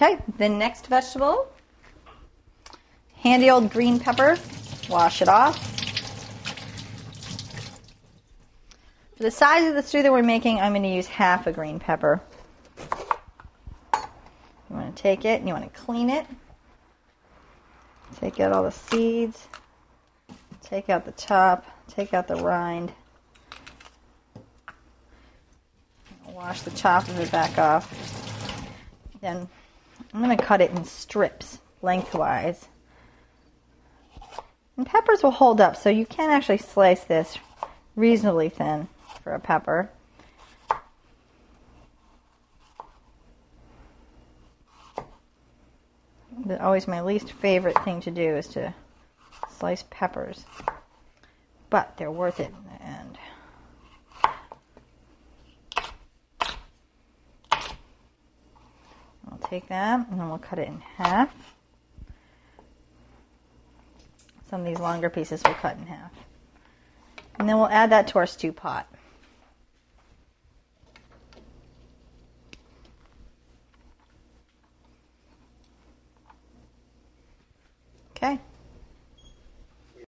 Okay, the next vegetable, handy old green pepper. Wash it off. For the size of the stew that we're making, I'm going to use half a green pepper. You want to take it and you want to clean it. Take out all the seeds. Take out the top. Take out the rind. Wash the top of it back off. Then I'm going to cut it in strips, lengthwise. And peppers will hold up, so you can actually slice this reasonably thin for a pepper. But always my least favorite thing to do is to slice peppers. But they're worth it in the end. I'll take that and then we'll cut it in half. Some of these longer pieces we'll cut in half. And then we'll add that to our stew pot. Okay.